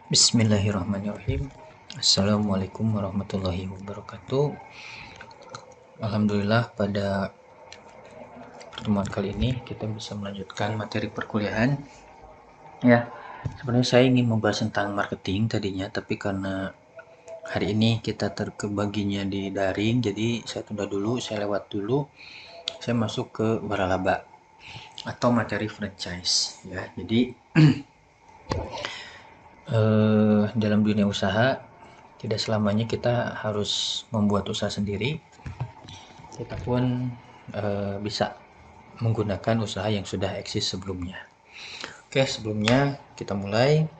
Bismillahirrahmanirrahim. Assalamualaikum warahmatullahi wabarakatuh. Alhamdulillah pada pertemuan kali ini kita bisa melanjutkan materi perkuliahan. Ya, sebenarnya saya ingin membahas tentang marketing tadinya, tapi karena hari ini kita terkebaginya di daring, jadi saya tunda dulu, saya lewat dulu. Saya masuk ke waralaba atau materi franchise. Ya, jadi dalam dunia usaha tidak selamanya kita harus membuat usaha sendiri. Kita pun bisa menggunakan usaha yang sudah eksis sebelumnya. Oke, sebelumnya kita mulai.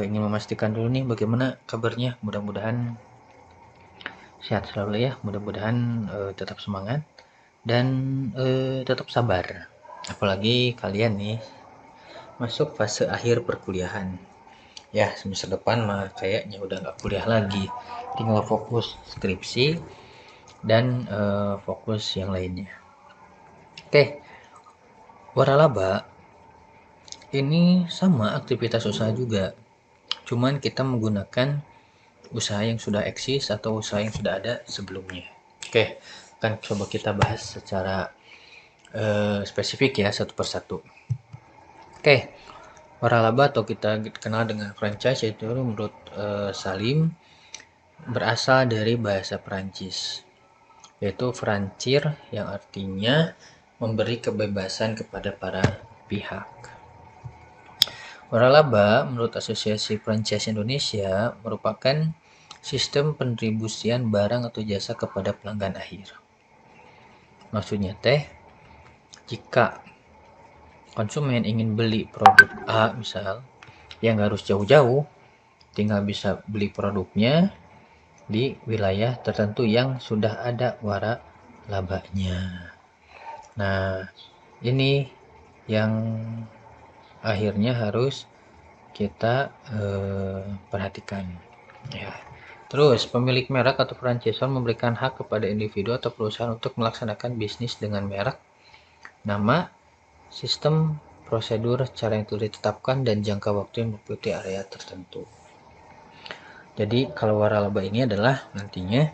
Ingin memastikan dulu nih bagaimana kabarnya. Mudah-mudahan sehat selalu ya. Mudah-mudahan tetap semangat dan tetap sabar. Apalagi kalian nih masuk fase akhir perkuliahan. Ya, semester depan mah kayaknya udah nggak kuliah lagi. Tinggal fokus skripsi dan fokus yang lainnya. Oke, waralaba ini sama aktivitas usaha juga. Cuman kita menggunakan usaha yang sudah eksis atau usaha yang sudah ada sebelumnya. Oke, akan coba kita bahas secara spesifik ya satu persatu. Oke, waralaba atau kita kenal dengan franchise itu menurut Salim berasal dari bahasa Perancis, yaitu franchir yang artinya memberi kebebasan kepada para pihak. Waralaba menurut Asosiasi Franchise Indonesia merupakan sistem pendistribusian barang atau jasa kepada pelanggan akhir. Maksudnya jika konsumen ingin beli produk A misal, yang harus jauh-jauh, tinggal bisa beli produknya di wilayah tertentu yang sudah ada waralabanya. Nah, ini yang akhirnya harus kita perhatikan ya. Terus pemilik merek atau franchisor memberikan hak kepada individu atau perusahaan untuk melaksanakan bisnis dengan merek, nama, sistem, prosedur, cara yang telah ditetapkan, dan jangka waktu yang meliputi area tertentu. Jadi kalau waralaba ini adalah nantinya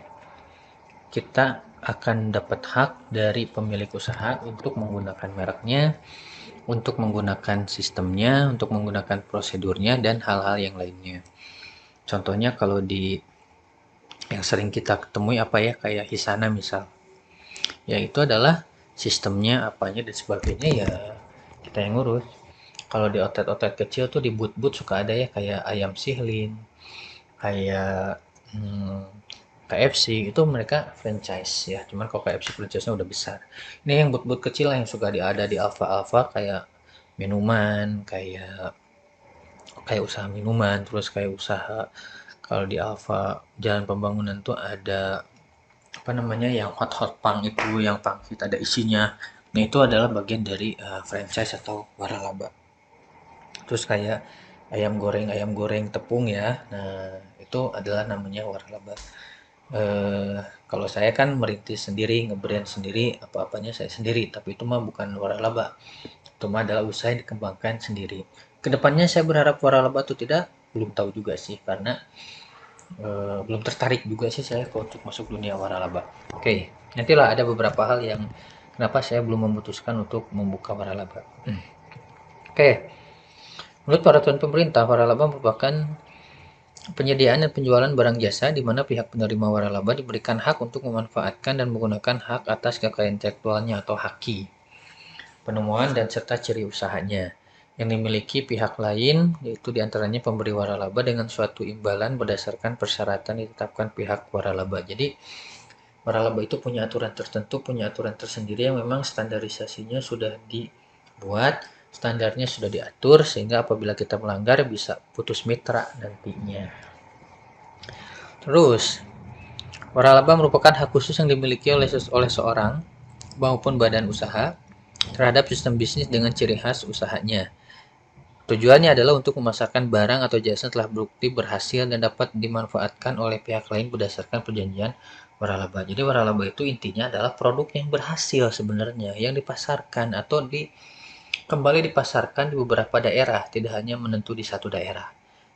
kita akan dapat hak dari pemilik usaha untuk menggunakan mereknya, untuk menggunakan sistemnya, untuk menggunakan prosedurnya, dan hal-hal yang lainnya. Contohnya kalau di yang sering kita temui apa ya, kayak Hisana misal, ya itu adalah sistemnya apanya dan sebagainya ya kita yang ngurus. Kalau di outlet kecil tuh di booth suka ada ya kayak ayam sihlin, kayak KFC itu mereka franchise ya, cuman kalau KFC franchise-nya udah besar. Ini yang booth kecil yang suka ada di Alfa kayak minuman, kayak kayak usaha minuman, terus kayak usaha kalau di Alfa Jalan Pembangunan tuh ada apa namanya yang hot pang itu, yang pangsit ada isinya. Nah, itu adalah bagian dari franchise atau waralaba. Terus kayak ayam goreng tepung ya. Nah, itu adalah namanya waralaba. Kalau saya kan merintis sendiri, ngebrand sendiri, apa-apanya saya sendiri, tapi itu mah bukan waralaba. Itu mah adalah usaha yang dikembangkan sendiri. Kedepannya saya berharap waralaba atau tidak, belum tahu juga sih, karena belum tertarik juga sih saya untuk masuk dunia waralaba. Oke, nantilah ada beberapa hal yang kenapa saya belum memutuskan untuk membuka waralaba. Oke, menurut peraturan pemerintah, waralaba merupakan penyediaan dan penjualan barang jasa di mana pihak penerima waralaba diberikan hak untuk memanfaatkan dan menggunakan hak atas kekayaan intelektualnya atau haki, penemuan dan serta ciri usahanya yang dimiliki pihak lain, yaitu diantaranya pemberi waralaba dengan suatu imbalan berdasarkan persyaratan ditetapkan pihak waralaba. Jadi waralaba itu punya aturan tertentu, punya aturan tersendiri yang memang standarisasinya sudah dibuat, standarnya sudah diatur, sehingga apabila kita melanggar bisa putus mitra nantinya. Terus, waralaba merupakan hak khusus yang dimiliki oleh seorang maupun badan usaha terhadap sistem bisnis dengan ciri khas usahanya. Tujuannya adalah untuk memasarkan barang atau jasa telah berbukti berhasil dan dapat dimanfaatkan oleh pihak lain berdasarkan perjanjian waralaba. Jadi waralaba itu intinya adalah produk yang berhasil sebenarnya, yang dipasarkan atau kembali dipasarkan di beberapa daerah, tidak hanya menentu di satu daerah.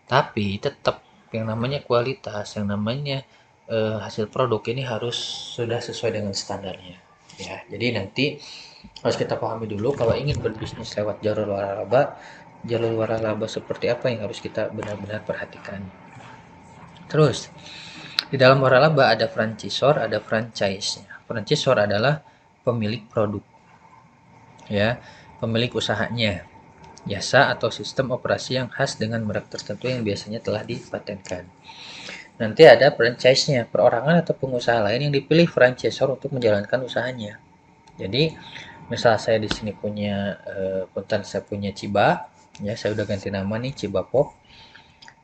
Tapi tetap yang namanya kualitas, yang namanya hasil produk ini harus sudah sesuai dengan standarnya. Ya, jadi nanti harus kita pahami dulu kalau ingin berbisnis lewat jalur waralaba seperti apa yang harus kita benar-benar perhatikan. Terus, di dalam waralaba ada franchisor, ada franchise. Franchisor adalah pemilik produk, ya, pemilik usahanya, jasa atau sistem operasi yang khas dengan merek tertentu yang biasanya telah dipatenkan. Nanti ada franchise-nya, perorangan atau pengusaha lain yang dipilih franchisor untuk menjalankan usahanya. Jadi, misal saya di sini punya punten saya punya Ciba, ya saya udah ganti nama nih Ciba Pop.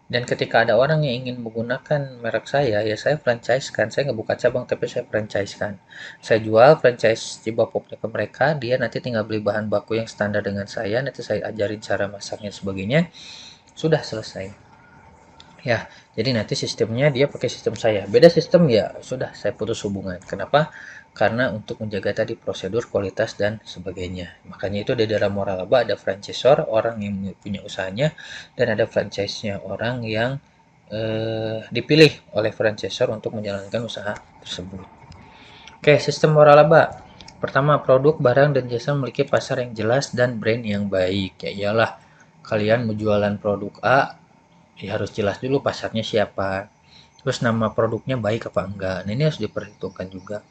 Dan ketika ada orang yang ingin menggunakan merek saya, ya saya franchise-kan. Saya nggak buka cabang, tapi saya franchise-kan. Saya jual franchise Ciba Popnya ke mereka, dia nanti tinggal beli bahan baku yang standar dengan saya, nanti saya ajarin cara masaknya sebagainya, sudah selesai. Ya, jadi nanti sistemnya dia pakai sistem saya. Beda sistem ya sudah saya putus hubungan. Kenapa? Karena untuk menjaga tadi prosedur, kualitas dan sebagainya. Makanya itu di dalam waralaba ada franchisor, orang yang punya usahanya, dan ada franchise-nya, orang yang dipilih oleh franchisor untuk menjalankan usaha tersebut. Oke, sistem waralaba. Pertama, produk, barang, dan jasa memiliki pasar yang jelas dan brand yang baik. Ya iyalah, kalian mau jualan produk A, ya harus jelas dulu pasarnya siapa. Terus nama produknya baik apa enggak. Nah, ini harus diperhitungkan juga.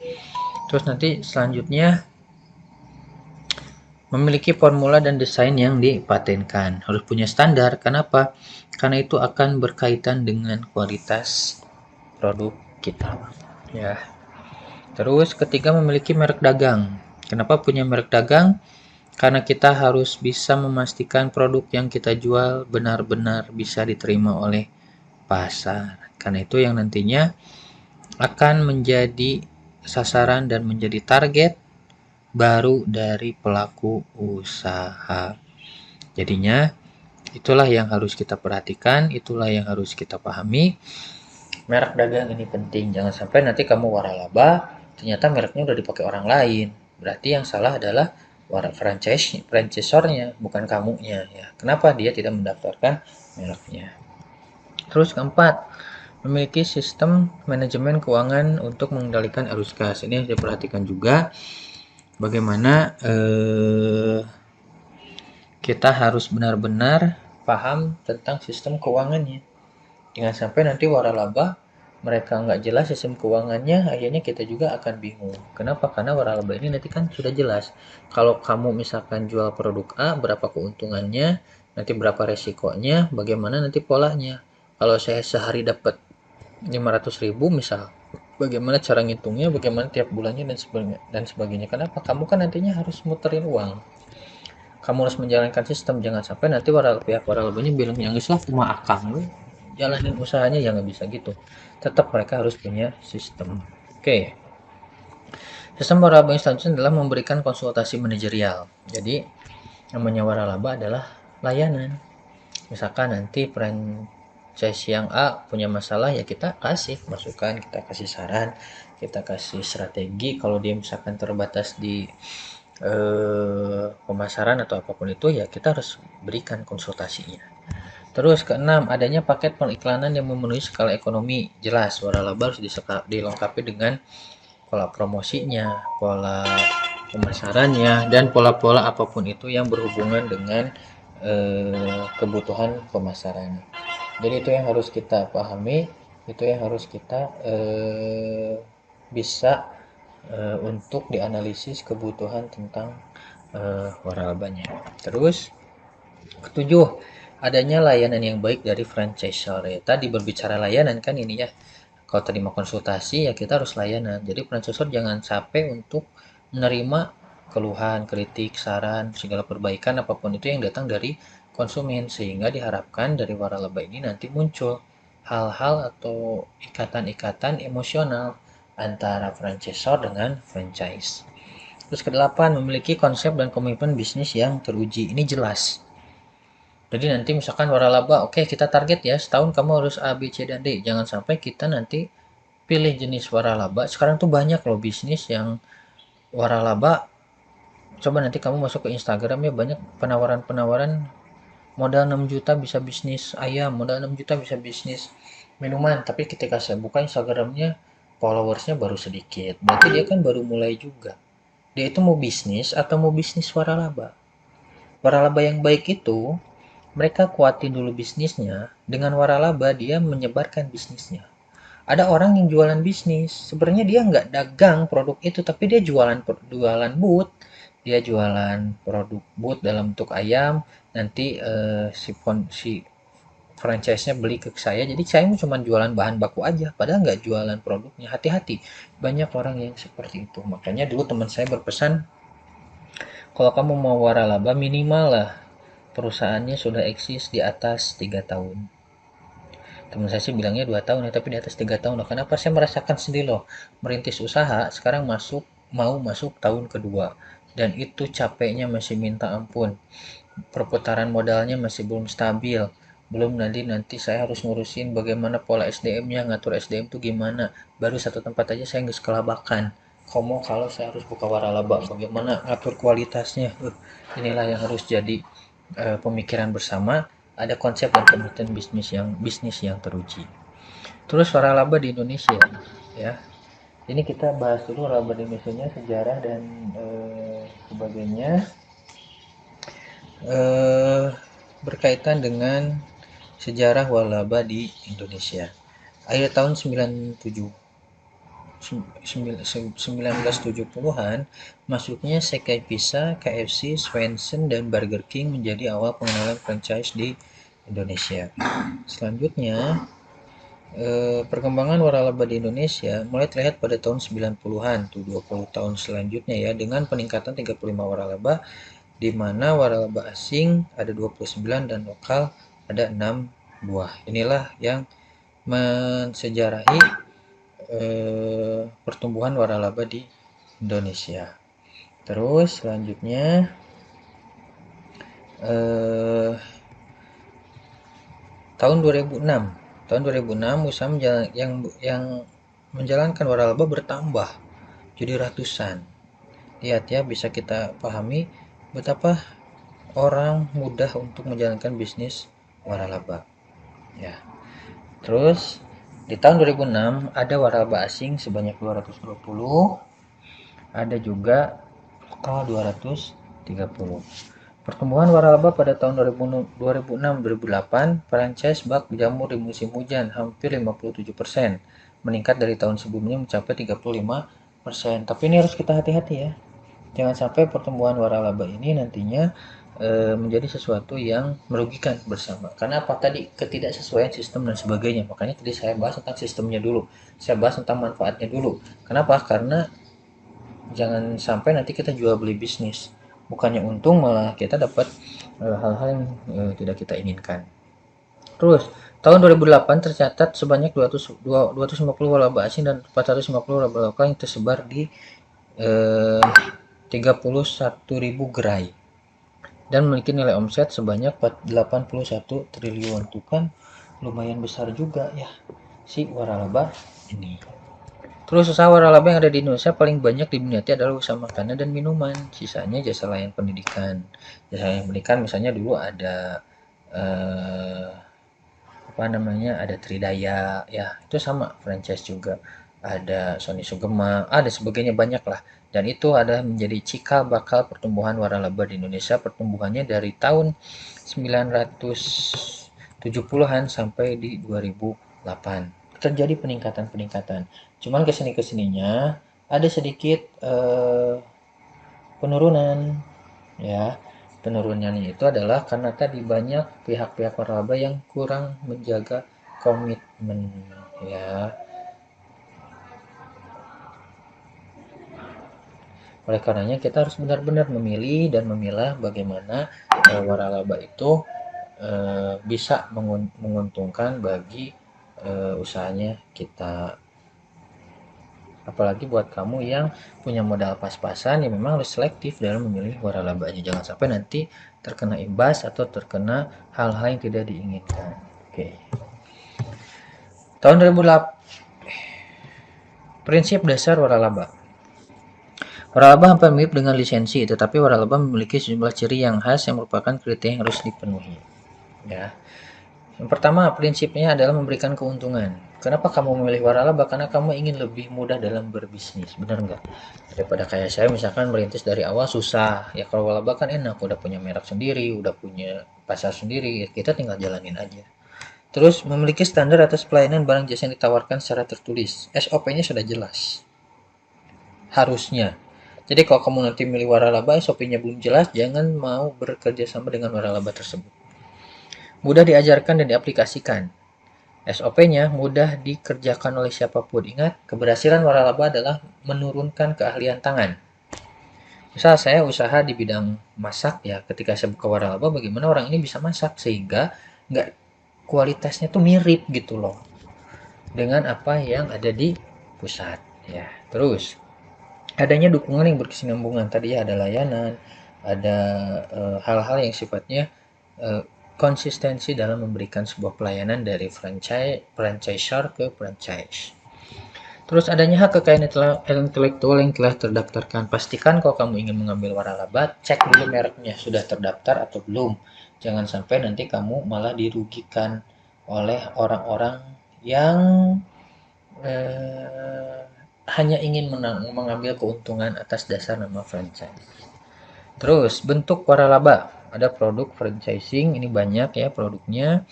Terus nanti selanjutnya memiliki formula dan desain yang dipatenkan. Harus punya standar. Kenapa? Karena itu akan berkaitan dengan kualitas produk kita. Ya. Terus ketiga memiliki merek dagang. Kenapa punya merek dagang? Karena kita harus bisa memastikan produk yang kita jual benar-benar bisa diterima oleh pasar. Karena itu yang nantinya akan menjadi sasaran dan menjadi target baru dari pelaku usaha. Jadinya itulah yang harus kita perhatikan, itulah yang harus kita pahami. Merek dagang ini penting, jangan sampai nanti kamu waralaba, ternyata mereknya udah dipakai orang lain. Berarti yang salah adalah franchisornya, bukan kamunya ya. Kenapa dia tidak mendaftarkan mereknya? Terus keempat, memiliki sistem manajemen keuangan untuk mengendalikan arus kas. Ini harus diperhatikan juga bagaimana kita harus benar-benar paham tentang sistem keuangannya. Jangan sampai nanti waralaba mereka nggak jelas sistem keuangannya, akhirnya kita juga akan bingung. Kenapa? Karena waralaba ini nanti kan sudah jelas. Kalau kamu misalkan jual produk A, berapa keuntungannya, nanti berapa resikonya, bagaimana nanti polanya. Kalau saya sehari dapat 500.000 misal, bagaimana cara ngitungnya, bagaimana tiap bulannya dan sebagainya. Kenapa? Kamu kan nantinya harus muterin uang. Kamu harus menjalankan sistem, jangan sampai nanti pihak waralabanya bilang yang Islam cuma akang lu jalanin usahanya, ya nggak bisa gitu. Tetap mereka harus punya sistem. Oke. Sistem waralaba yang selanjutnya adalah memberikan konsultasi manajerial. Jadi namanya waralaba adalah layanan. Misalkan nanti franchise yang A punya masalah, ya kita kasih masukan, kita kasih saran, kita kasih strategi. Kalau dia misalkan terbatas di pemasaran atau apapun itu, ya kita harus berikan konsultasinya. Terus keenam, adanya paket periklanan yang memenuhi skala ekonomi. Jelas, waralaba harus dilengkapi dengan pola promosinya, pola pemasarannya, dan pola-pola apapun itu yang berhubungan dengan kebutuhan pemasaran. Jadi itu yang harus kita pahami, itu yang harus kita bisa untuk dianalisis kebutuhan tentang waralabanya. Terus ketujuh, adanya layanan yang baik dari franchisor. Ya, tadi berbicara layanan kan ini ya. Kalau terima konsultasi ya kita harus layanan. Jadi franchisor jangan sampai untuk menerima keluhan, kritik, saran, segala perbaikan apapun itu yang datang dari konsumen, sehingga diharapkan dari waralaba ini nanti muncul hal-hal atau ikatan-ikatan emosional antara franchisor dengan franchise. Terus kedelapan, memiliki konsep dan komitmen bisnis yang teruji. Ini jelas. Jadi nanti misalkan waralaba, oke kita target ya setahun kamu harus A, B, C, dan D. Jangan sampai kita nanti pilih jenis waralaba. Sekarang tuh banyak loh bisnis yang waralaba. Coba nanti kamu masuk ke Instagram ya, banyak penawaran-penawaran modal 6 juta bisa bisnis ayam, modal 6 juta bisa bisnis minuman, tapi ketika saya buka Instagramnya followersnya baru sedikit, berarti dia kan baru mulai juga. Dia itu mau bisnis atau mau bisnis waralaba. Waralaba yang baik itu mereka kuatin dulu bisnisnya, dengan waralaba dia menyebarkan bisnisnya. Ada orang yang jualan bisnis, sebenarnya dia nggak dagang produk itu, tapi dia jualan boot, dia jualan produk boot dalam bentuk ayam. Nanti si franchise-nya beli ke saya, jadi saya cuma jualan bahan baku aja, padahal nggak jualan produknya. Hati-hati, banyak orang yang seperti itu. Makanya dulu teman saya berpesan, kalau kamu mau waralaba minimal lah perusahaannya sudah eksis di atas 3 tahun. Teman saya sih bilangnya 2 tahun ya, tapi di atas 3 tahun loh. Kenapa? Saya merasakan sendiri loh, merintis usaha sekarang mau masuk tahun kedua, dan itu capeknya masih minta ampun. Perputaran modalnya masih belum stabil, belum nanti saya harus ngurusin bagaimana pola SDM-nya, ngatur SDM tuh gimana. Baru satu tempat aja saya nggak kelabakan. Komo kalau saya harus buka waralaba, bagaimana ngatur kualitasnya. Inilah yang harus jadi pemikiran bersama. Ada konsep dan komitmen bisnis yang teruji. Terus waralaba di Indonesia, ya. Ini kita bahas dulu waralaba di Indonesia, sejarah dan sebagainya. eh, Berkaitan dengan sejarah waralaba di Indonesia. Akhir tahun 1970-an, masuknya Sekai Pizza, KFC, Swensen, dan Burger King menjadi awal pengenalan franchise di Indonesia. Selanjutnya, perkembangan waralaba di Indonesia mulai terlihat pada tahun 90-an, tuh 20 tahun selanjutnya ya, dengan peningkatan 35 waralaba, di mana waralaba asing ada 29 dan lokal ada 6 buah. Inilah yang mensejarahi pertumbuhan waralaba di Indonesia. Terus selanjutnya tahun 2006. Tahun 2006 usaha yang menjalankan waralaba bertambah jadi ratusan. Lihat ya, bisa kita pahami betapa orang mudah untuk menjalankan bisnis waralaba. Ya. Terus di tahun 2006 ada waralaba asing sebanyak 220, ada juga lokal 230. Pertumbuhan waralaba pada tahun 2006-2008, franchise bak jamur di musim hujan hampir 57%, meningkat dari tahun sebelumnya mencapai 35%. Tapi ini harus kita hati-hati ya. Jangan sampai pertumbuhan waralaba ini nantinya menjadi sesuatu yang merugikan bersama. Karena apa tadi? Ketidaksesuaian sistem dan sebagainya. Makanya tadi saya bahas tentang sistemnya dulu. Saya bahas tentang manfaatnya dulu. Kenapa? Karena jangan sampai nanti kita jual beli bisnis. Bukannya untung, malah kita dapat hal-hal yang tidak kita inginkan. Terus, tahun 2008 tercatat sebanyak 250 waralaba asing dan 450 waralaba lokal yang tersebar di 31.000 gerai dan memiliki nilai omset sebanyak 81 triliun. Itu kan lumayan besar juga ya si waralaba ini. Terus usaha waralaba yang ada di Indonesia paling banyak diminati adalah usaha makanan dan minuman. Sisanya jasa layanan pendidikan. Jasa layanan pendidikan misalnya dulu ada ada Tridaya ya, itu sama franchise juga. Ada Sony Sugema, ada sebagainya, banyak lah. Dan itu ada menjadi cikal bakal pertumbuhan waralaba di Indonesia. Pertumbuhannya dari tahun 970-an sampai di 2008 terjadi peningkatan. Cuman kesininya ada sedikit penurunan ya. Penurunannya itu adalah karena tadi banyak pihak-pihak waralaba yang kurang menjaga komitmen ya. Oleh karenanya kita harus benar-benar memilih dan memilah bagaimana waralaba itu bisa menguntungkan bagi usahanya kita. Apalagi buat kamu yang punya modal pas-pasan, ya memang harus selektif dalam memilih waralabanya. Jangan sampai nanti terkena imbas atau terkena hal-hal yang tidak diinginkan. Oke. Tahun 2008, prinsip dasar waralaba. Waralaba hampir mirip dengan lisensi, tetapi waralaba memiliki sejumlah ciri yang khas yang merupakan kriteria yang harus dipenuhi. ya. Yang pertama, prinsipnya adalah memberikan keuntungan. Kenapa kamu memilih waralaba? Karena kamu ingin lebih mudah dalam berbisnis, benar nggak? Daripada kayak saya misalkan merintis dari awal susah. Ya kalau waralaba kan enak, udah punya merek sendiri, udah punya pasar sendiri, ya kita tinggal jalanin aja. Terus memiliki standar atas pelayanan barang jasa yang ditawarkan secara tertulis. SOP-nya sudah jelas. Harusnya. Jadi kalau kamu nanti milih waralaba, SOP-nya belum jelas, jangan mau bekerja sama dengan waralaba tersebut. Mudah diajarkan dan diaplikasikan. SOP-nya mudah dikerjakan oleh siapapun. Ingat, keberhasilan waralaba adalah menurunkan keahlian tangan. Misal saya usaha di bidang masak ya, ketika saya buka waralaba, bagaimana orang ini bisa masak sehingga nggak kualitasnya tuh mirip gitu loh dengan apa yang ada di pusat ya. Terus adanya dukungan yang berkesinambungan, tadi ya ada layanan, ada hal-hal yang sifatnya eh, konsistensi dalam memberikan sebuah pelayanan dari franchisor ke franchise. Terus adanya hak kekayaan intelektual yang telah terdaftarkan. Pastikan kalau kamu ingin mengambil waralaba, cek dulu mereknya sudah terdaftar atau belum. Jangan sampai nanti kamu malah dirugikan oleh orang-orang yang hanya ingin mengambil keuntungan atas dasar nama franchise. Terus bentuk waralaba, ada produk franchising, ini banyak ya produknya.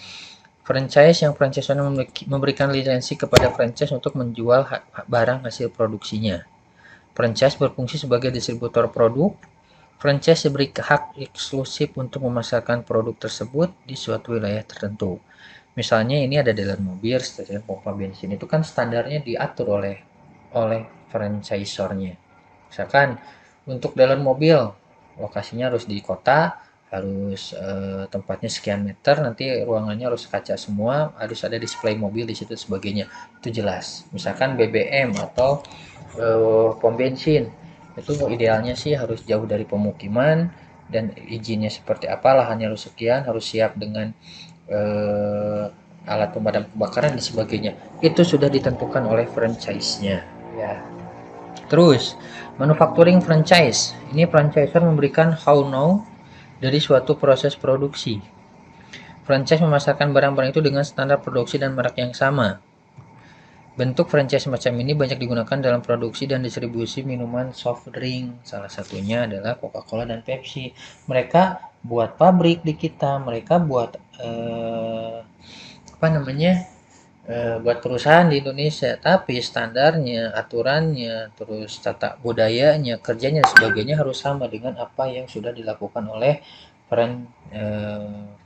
Franchise yang franchisor memberikan lisensi kepada franchise untuk menjual barang hasil produksinya. Franchise berfungsi sebagai distributor produk. Franchise diberi hak eksklusif untuk memasarkan produk tersebut di suatu wilayah tertentu. Misalnya ini ada dealer mobil, stasiun pompa bensin, itu kan standarnya diatur oleh franchisornya. Misalkan untuk dealer mobil, lokasinya harus di kota, harus tempatnya sekian meter, nanti ruangannya harus kaca semua, harus ada display mobil di situ sebagainya. Itu jelas. Misalkan BBM atau pom bensin, itu idealnya sih harus jauh dari pemukiman dan izinnya seperti apa, lahannya harus sekian, harus siap dengan alat pemadam kebakaran dan sebagainya. Itu sudah ditentukan oleh franchise-nya. Ya. Terus, manufacturing franchise. Ini franchisor memberikan how-now dari suatu proses produksi. Franchise memasarkan barang-barang itu dengan standar produksi dan merek yang sama. Bentuk franchise semacam ini banyak digunakan dalam produksi dan distribusi minuman soft drink. Salah satunya adalah Coca-Cola dan Pepsi. Mereka buat pabrik di kita, mereka buat apa namanya? Buat perusahaan di Indonesia, tapi standarnya, aturannya, terus tata budayanya, kerjanya dan sebagainya harus sama dengan apa yang sudah dilakukan oleh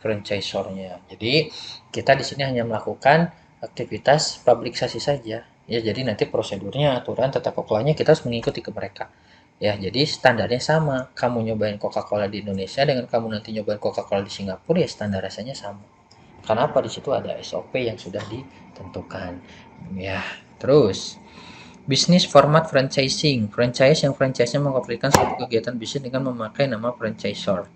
franchisornya. Jadi kita di sini hanya melakukan aktivitas publikasi saja. Ya, jadi nanti prosedurnya, aturan, tata kelolanya kita harus mengikuti ke mereka. Ya, jadi standarnya sama. Kamu nyobain Coca-Cola di Indonesia dengan kamu nanti nyobain Coca-Cola di Singapura, ya standar rasanya sama. Karena apa? Di situ ada SOP yang sudah ditentukan. Ya, terus bisnis format franchising. Franchise yang franchise-nya mengoperasikan suatu kegiatan bisnis dengan memakai nama franchisor.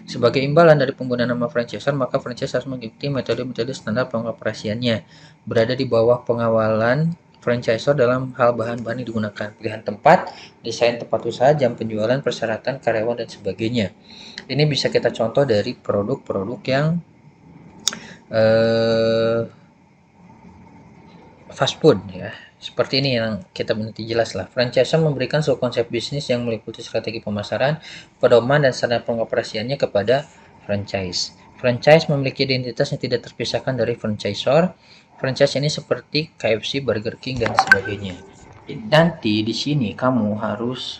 Sebagai imbalan dari penggunaan nama franchisor, maka franchise harus mengikuti metode-metode standar pengoperasiannya. Berada di bawah pengawalan franchisor dalam hal bahan-bahan yang digunakan, pilihan tempat, desain tempat usaha, jam penjualan, persyaratan karyawan dan sebagainya. Ini bisa kita contoh dari produk-produk yang fast food ya. Seperti ini yang kita mengerti jelas lah. Franchise memberikan sebuah konsep bisnis yang meliputi strategi pemasaran, pedoman dan standar pengoperasiannya kepada franchise. Franchise memiliki identitas yang tidak terpisahkan dari franchisor. Franchise ini seperti KFC, Burger King dan sebagainya. Nanti di sini kamu harus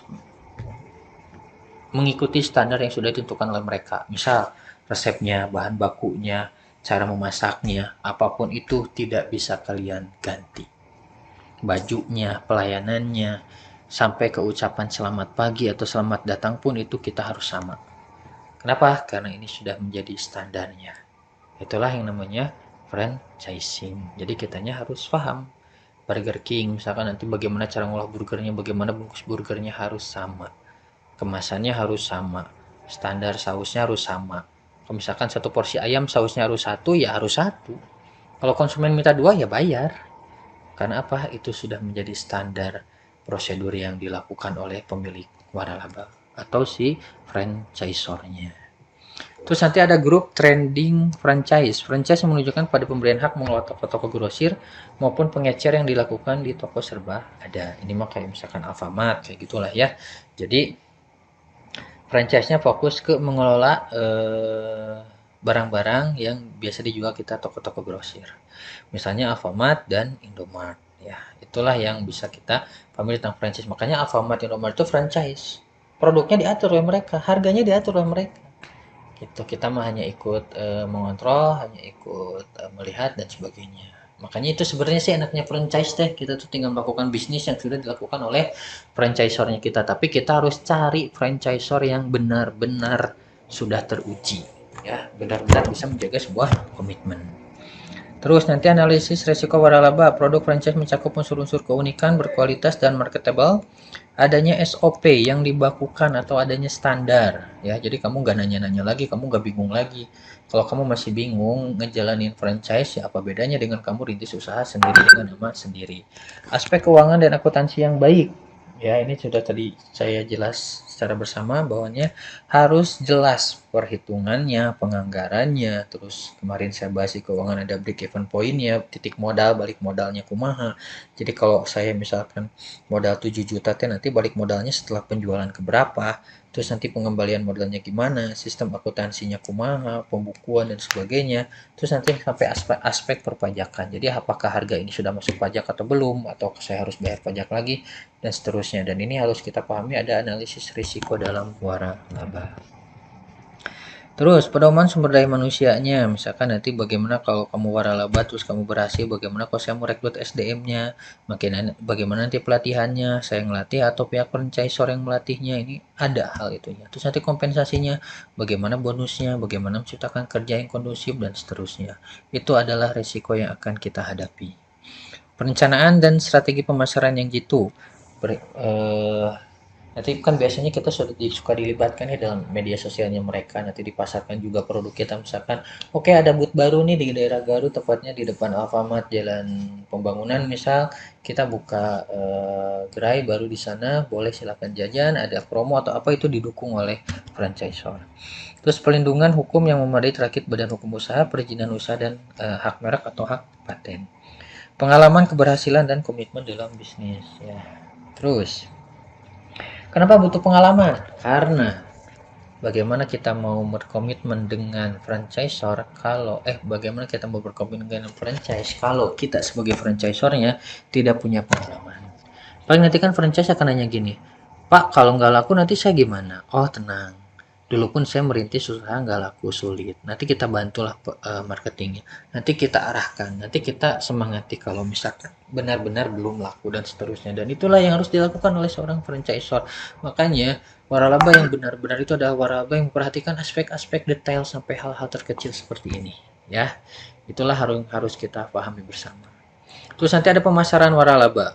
mengikuti standar yang sudah ditentukan oleh mereka. Misal resepnya, bahan bakunya, cara memasaknya, apapun itu tidak bisa kalian ganti. Bajunya, pelayanannya, sampai ke ucapan selamat pagi atau selamat datang pun itu kita harus sama. Kenapa? Karena ini sudah menjadi standarnya. Itulah yang namanya franchising. Jadi kitanya harus paham. Burger King, misalkan nanti bagaimana cara ngolah burgernya, bagaimana bungkus burgernya harus sama. Kemasannya harus sama. Standar sausnya harus sama. Kalau misalkan satu porsi ayam sausnya harus satu, ya harus satu. Kalau konsumen minta dua, ya bayar. Karena apa? Itu sudah menjadi standar prosedur yang dilakukan oleh pemilik waralaba atau si franchisornya. Terus nanti ada grup trending franchise. Franchise yang menunjukkan pada pemberian hak mengelola toko-toko grosir maupun pengecer yang dilakukan di toko serba ada. Ini mah kayak misalkan Alfamart kayak gitulah ya. Jadi franchise-nya fokus ke mengelola barang-barang yang biasa dijual kita toko-toko grosir. Misalnya Alfamart dan Indomart. Ya, itulah yang bisa kita pahami tentang franchise. Makanya Alfamart, Indomart itu franchise. Produknya diatur oleh mereka, harganya diatur oleh mereka. Gitu. Kita mah hanya ikut mengontrol, hanya ikut melihat dan sebagainya. Makanya itu sebenarnya sih enaknya franchise teh. Kita tuh tinggal melakukan bisnis yang sudah dilakukan oleh franchisornya kita. Tapi kita harus cari franchisor yang benar-benar sudah teruji. Ya, benar-benar bisa menjaga sebuah komitmen. Terus nanti analisis resiko waralaba. Produk franchise mencakup unsur-unsur keunikan, berkualitas, dan marketable. Adanya SOP yang dibakukan atau adanya standar. Ya, jadi kamu nggak nanya-nanya lagi, kamu nggak bingung lagi. Kalau kamu masih bingung ngejalanin franchise, ya apa bedanya dengan kamu rintis usaha sendiri dengan nama sendiri. Aspek keuangan dan akuntansi yang baik. Ya, ini sudah tadi saya jelas secara bersama bahwanya harus jelas perhitungannya, penganggarannya, terus kemarin saya bahas di keuangan ada break even pointnya, titik modal, balik modalnya kumaha. Jadi kalau saya misalkan modal 7 juta teh nanti balik modalnya setelah penjualan keberapa, terus nanti pengembalian modalnya gimana, sistem akuntansinya kumaha, pembukuan dan sebagainya, terus nanti sampai aspek perpajakan. Jadi apakah harga ini sudah masuk pajak atau belum, atau saya harus bayar pajak lagi dan seterusnya. Dan ini harus kita pahami ada analisis risiko dalam waralaba. Terus pedoman sumber daya manusianya, misalkan nanti bagaimana kalau kamu waralaba terus kamu berhasil, bagaimana kalau saya merekrut SDM-nya, bagaimana nanti pelatihannya, saya ngelatih atau pihak franchisor yang melatihnya, ini ada hal itunya. Terus nanti kompensasinya, bagaimana bonusnya, bagaimana menciptakan kerja yang kondusif dan seterusnya. Itu adalah risiko yang akan kita hadapi. Perencanaan dan strategi pemasaran yang jitu. Nanti kan biasanya kita suka dilibatkan ya dalam media sosialnya mereka, nanti dipasarkan juga produk kita, misalkan oke, ada booth baru nih di daerah Garut, tepatnya di depan Alfamart Jalan Pembangunan, misal kita buka gerai baru di sana, boleh silakan jajan, ada promo atau apa, itu didukung oleh franchisor. Terus pelindungan hukum yang memadai terkait badan hukum usaha, perizinan usaha, dan hak merek atau hak paten. Pengalaman, keberhasilan, dan komitmen dalam bisnis ya. Terus kenapa butuh pengalaman? Karena bagaimana kita mau berkomitmen dengan franchisor bagaimana kita mau berkomitmen dengan franchise kalau kita sebagai franchisornya tidak punya pengalaman. Paling nanti kan franchise akan nanya gini, Pak, kalau nggak laku nanti saya gimana? Oh, tenang. Dulu pun saya merintis usaha nggak laku, sulit. Nanti kita bantulah marketingnya. Nanti kita arahkan. Nanti kita semangati kalau misalkan benar-benar belum laku dan seterusnya. Dan itulah yang harus dilakukan oleh seorang franchisor. Makanya waralaba yang benar-benar itu adalah waralaba yang memperhatikan aspek-aspek detail sampai hal-hal terkecil seperti ini. Ya, itulah harus kita pahami bersama. Terus nanti ada pemasaran waralaba.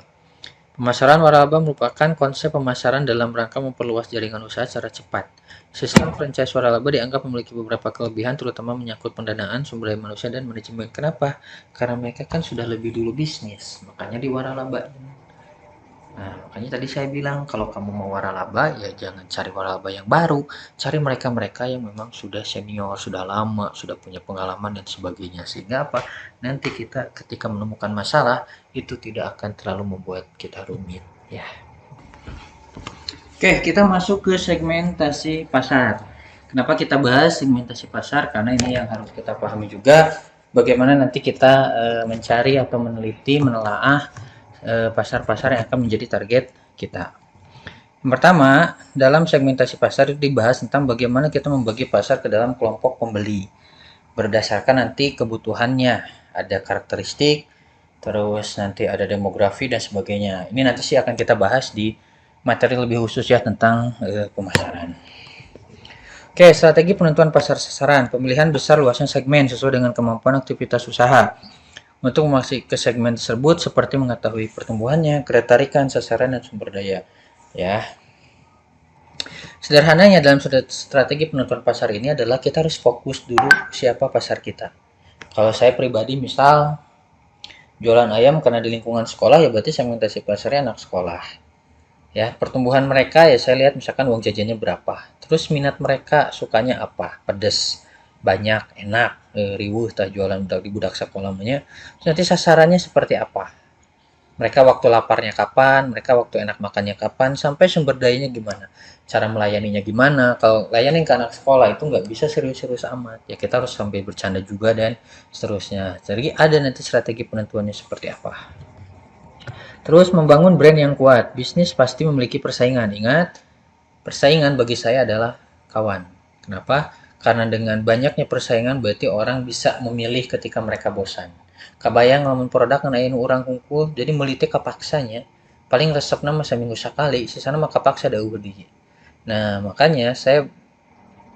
Pemasaran waralaba merupakan konsep pemasaran dalam rangka memperluas jaringan usaha secara cepat. Sistem franchise waralaba dianggap memiliki beberapa kelebihan, terutama menyangkut pendanaan, sumber daya manusia, dan manajemen. Kenapa? Karena mereka kan sudah lebih dulu bisnis, makanya di waralaba. Nah, makanya tadi saya bilang kalau kamu mau waralaba ya jangan cari waralaba yang baru, cari mereka-mereka yang memang sudah senior, sudah lama, sudah punya pengalaman dan sebagainya. Sehingga apa? Nanti kita ketika menemukan masalah itu tidak akan terlalu membuat kita rumit, ya. Oke, kita masuk ke segmentasi pasar. Kenapa kita bahas segmentasi pasar? Karena ini yang harus kita pahami juga bagaimana nanti kita mencari atau meneliti, menelaah pasar-pasar yang akan menjadi target kita. Yang pertama, dalam segmentasi pasar dibahas tentang bagaimana kita membagi pasar ke dalam kelompok pembeli. Berdasarkan nanti kebutuhannya, ada karakteristik, terus nanti ada demografi dan sebagainya. Ini nanti sih akan kita bahas di materi lebih khusus ya tentang pemasaran. Oke, strategi penentuan pasar sasaran. Pemilihan besar luasnya segmen sesuai dengan kemampuan aktivitas usaha. Untuk memasuki ke segmen tersebut seperti mengetahui pertumbuhannya, ketertarikan, sasaran, dan sumber daya. Ya. Sederhananya dalam strategi penentuan pasar ini adalah kita harus fokus dulu siapa pasar kita. Kalau saya pribadi misal jualan ayam karena di lingkungan sekolah, ya berarti segmentasi pasarnya anak sekolah. Ya, pertumbuhan mereka ya saya lihat misalkan uang jajannya berapa. Terus minat mereka sukanya apa? Pedes, banyak, enak, riweuh tah jualan budak di budak sekolah namanya. Terus nanti sasarannya seperti apa? Mereka waktu laparnya kapan, mereka waktu enak makannya kapan, sampai sumber dayanya gimana, cara melayaninya gimana. Kalau layanin ke anak sekolah itu nggak bisa serius-serius amat, ya kita harus sampai bercanda juga dan seterusnya. Jadi ada nanti strategi penentuannya seperti apa. Terus membangun brand yang kuat, bisnis pasti memiliki persaingan. Ingat, persaingan bagi saya adalah kawan. Kenapa? Karena dengan banyaknya persaingan berarti orang bisa memilih ketika mereka bosan. Kabayang ngomong produk anu orang kumpul, jadi melitik kepaksanya. Paling resepna mah seminggu sekali, sisana mah kapaksa da di. Nah, makanya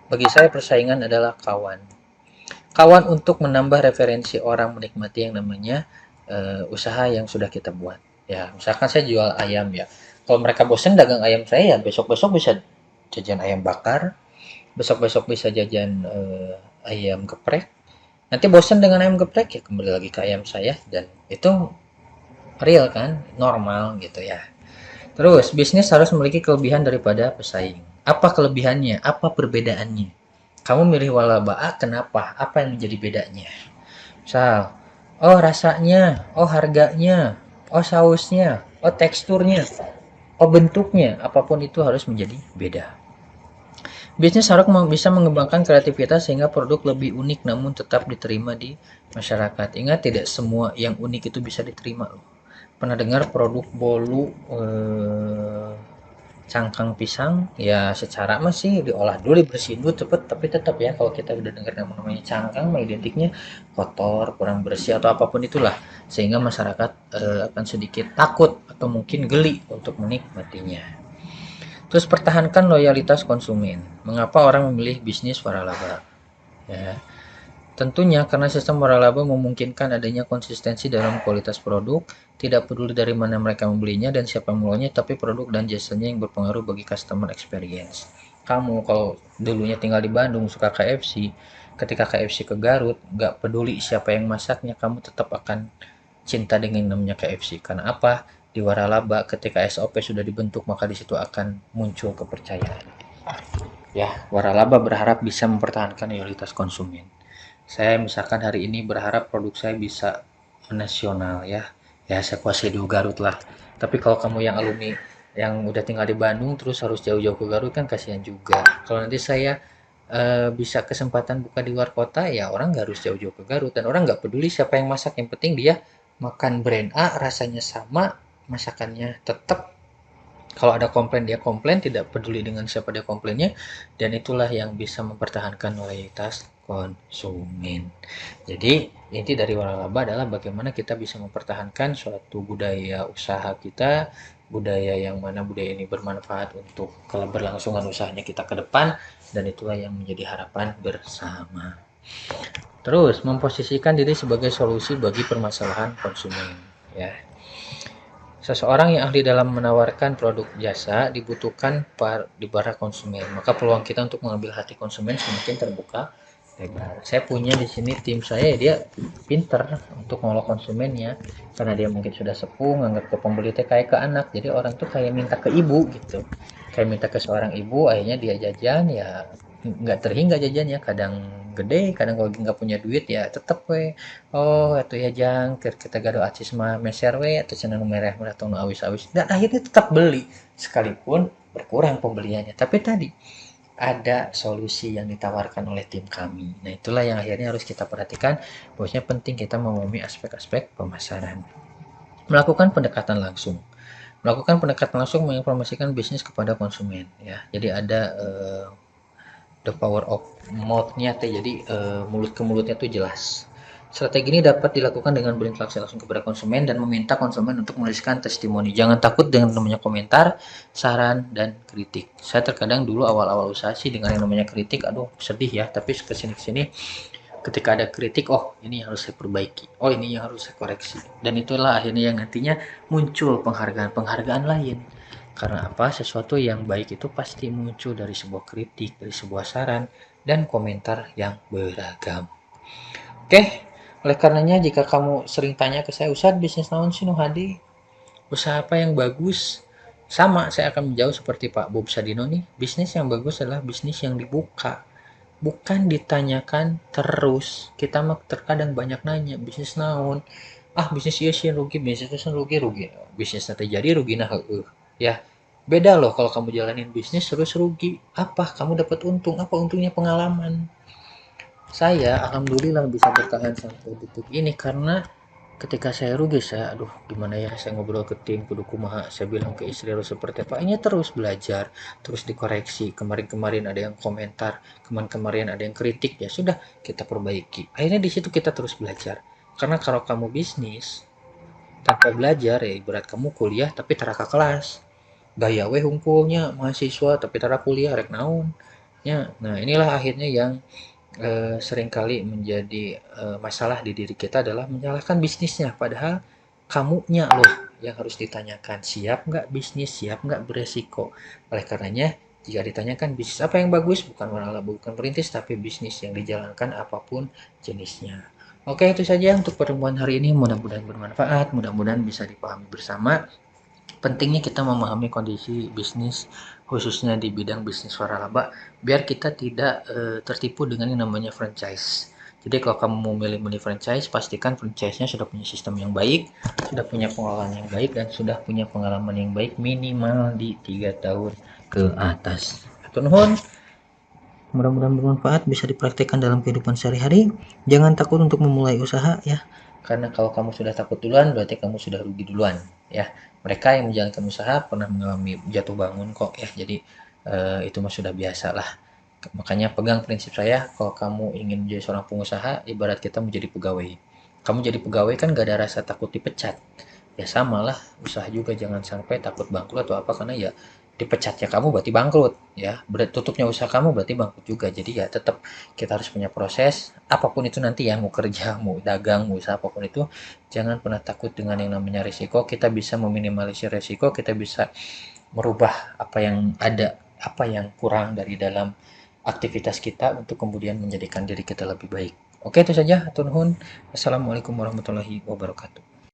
bagi saya persaingan adalah kawan. Kawan untuk menambah referensi orang menikmati yang namanya usaha yang sudah kita buat. Ya, misalkan saya jual ayam ya. Kalau mereka bosan dagang ayam saya ya besok-besok bisa jajan ayam bakar, besok-besok bisa jajan ayam geprek. Nanti bosan dengan ayam geprek ya kembali lagi ke ayam saya dan itu real kan, normal gitu ya. Terus bisnis harus memiliki kelebihan daripada pesaing. Apa kelebihannya? Apa perbedaannya? Kamu milih walaba A kenapa? Apa yang menjadi bedanya? Misal, oh rasanya, oh harganya, oh sausnya, oh teksturnya, oh bentuknya, apapun itu harus menjadi beda. Bisnis harus bisa mengembangkan kreativitas sehingga produk lebih unik namun tetap diterima di masyarakat. Ingat tidak semua yang unik itu bisa diterima loh. Pernah dengar produk bolu cangkang pisang ya secara masih diolah dulu dibersihin dulu cepet tapi tetap ya kalau kita udah dengar namanya cangkang mah identiknya kotor kurang bersih atau apapun itulah sehingga masyarakat akan sedikit takut atau mungkin geli untuk menikmatinya. Terus pertahankan loyalitas konsumen. Mengapa orang memilih bisnis waralaba? Ya, tentunya karena sistem waralaba memungkinkan adanya konsistensi dalam kualitas produk, tidak peduli dari mana mereka membelinya dan siapa mulanya, tapi produk dan jasanya yang berpengaruh bagi customer experience. Kamu kalau dulunya tinggal di Bandung suka KFC, ketika KFC ke Garut, nggak peduli siapa yang masaknya, kamu tetap akan cinta dengan namanya KFC. Karena apa? Di waralaba ketika SOP sudah dibentuk, maka di situ akan muncul kepercayaan. Ya, waralaba berharap bisa mempertahankan loyalitas konsumen. Saya misalkan hari ini berharap produk saya bisa nasional ya. Ya saya kuasai di Garut lah. Tapi kalau kamu yang alumni yang udah tinggal di Bandung terus harus jauh-jauh ke Garut kan kasihan juga. Kalau nanti saya bisa kesempatan buka di luar kota ya orang nggak harus jauh-jauh ke Garut dan orang nggak peduli siapa yang masak yang penting dia makan brand A rasanya sama masakannya tetap kalau ada komplain dia komplain tidak peduli dengan siapa dia komplainnya dan itulah yang bisa mempertahankan loyalitas konsumen. Jadi inti dari waralaba adalah bagaimana kita bisa mempertahankan suatu budaya usaha kita, budaya yang mana budaya ini bermanfaat untuk keberlangsungan usahanya kita ke depan dan itulah yang menjadi harapan bersama. Terus memposisikan diri sebagai solusi bagi permasalahan konsumen ya. Seseorang yang ahli dalam menawarkan produk jasa dibutuhkan di para konsumen, maka peluang kita untuk mengambil hati konsumen semakin terbuka lebar. Saya punya di sini tim saya dia pinter untuk ngolah konsumennya karena dia mungkin sudah sepuh nganggap ke pembeli teh kayak ke anak jadi orang tuh kayak minta ke ibu gitu kayak minta ke seorang ibu akhirnya dia jajan ya nggak terhingga jajannya kadang gede kadang kalau nggak punya duit ya tetep we oh itu ya jang kita gado acis mah meser we atau cenah merah merah atau awis-awis dan akhirnya tetap beli sekalipun berkurang pembeliannya tapi tadi ada solusi yang ditawarkan oleh tim kami. Nah, itulah yang akhirnya harus kita perhatikan, bahwasanya penting kita memahami aspek-aspek pemasaran. Melakukan pendekatan langsung. Melakukan pendekatan langsung menginformasikan bisnis kepada konsumen ya. Jadi ada the power of mouth-nya jadi mulut ke mulutnya tuh jelas. Strategi ini dapat dilakukan dengan berinteraksi langsung kepada konsumen dan meminta konsumen untuk menuliskan testimoni. Jangan takut dengan namanya komentar, saran, dan kritik. Saya terkadang dulu awal-awal usaha sih dengan yang namanya kritik, aduh sedih ya. Tapi kesini-kesini ketika ada kritik, oh ini yang harus saya perbaiki, oh ini yang harus saya koreksi. Dan itulah akhirnya yang nantinya muncul penghargaan-penghargaan lain. Karena apa? Sesuatu yang baik itu pasti muncul dari sebuah kritik, dari sebuah saran, dan komentar yang beragam. Oke, oleh karenanya jika kamu sering tanya ke saya, Ustadz bisnis naon sih Nuhadi? Usaha apa yang bagus? Sama, saya akan menjauh seperti Pak Bob Sadino nih. Bisnis yang bagus adalah bisnis yang dibuka, bukan ditanyakan terus. Kita mah terkadang banyak nanya, bisnis naon? Ah, bisnis iya sih rugi, bisnis itu rugi, rugi. Bisnis terjadi rugi nah ya. Beda loh kalau kamu jalanin bisnis terus rugi. Apa? Kamu dapat untung. Apa untungnya? Pengalaman. Saya alhamdulillah bisa bertahan sampai detik ini karena ketika saya rugi, saya aduh gimana ya, saya ngobrol ke tim kudu kumaha, saya bilang ke istri harus seperti apa, ini terus belajar, terus dikoreksi. Kemarin-kemarin ada yang komentar, kemarin-kemarin ada yang kritik, ya sudah kita perbaiki. Akhirnya di situ kita terus belajar. Karena kalau kamu bisnis tanpa belajar, ya ibarat kamu kuliah tapi teraka kelas, gaya weh hunkulnya mahasiswa tapi tara kuliah rek naon ya. Nah inilah akhirnya yang seringkali menjadi masalah di diri kita, adalah menyalahkan bisnisnya, padahal kamunya loh yang harus ditanyakan, siap nggak bisnis, siap nggak beresiko. Oleh karenanya, jika ditanyakan bisnis apa yang bagus, bukan malah bukan perintis, tapi bisnis yang dijalankan apapun jenisnya. Oke, itu saja untuk pertemuan hari ini. Mudah-mudahan bermanfaat, mudah-mudahan bisa dipahami bersama. Pentingnya kita memahami kondisi bisnis, khususnya di bidang bisnis waralaba, biar kita tidak tertipu dengan yang namanya franchise. Jadi kalau kamu mau milih franchise, pastikan franchise-nya sudah punya sistem yang baik, sudah punya pengelolaan yang baik, dan sudah punya pengalaman yang baik minimal di 3 tahun ke atas. Hatur nuhun. Mudah-mudahan bermanfaat, bisa dipraktikkan dalam kehidupan sehari-hari. Jangan takut untuk memulai usaha ya. Karena kalau kamu sudah takut duluan, berarti kamu sudah rugi duluan ya. Mereka yang menjalankan usaha pernah mengalami jatuh bangun kok ya. Jadi itu mah sudah biasa lah. Makanya pegang prinsip saya, kalau kamu ingin menjadi seorang pengusaha, ibarat kita menjadi pegawai. Kamu jadi pegawai kan gak ada rasa takut dipecat. Ya sama lah, usaha juga jangan sampai takut bangkrut atau apa, karena ya dipecatnya kamu berarti bangkrut ya, tutupnya usaha kamu berarti bangkrut juga. Jadi ya tetap kita harus punya proses, apapun itu nanti ya, mau kerja, mau dagang, mau usaha apapun itu, jangan pernah takut dengan yang namanya risiko. Kita bisa meminimalisir risiko, kita bisa merubah apa yang ada, apa yang kurang dari dalam aktivitas kita untuk kemudian menjadikan diri kita lebih baik. Oke, itu saja. Hatur nuhun. Assalamualaikum warahmatullahi wabarakatuh.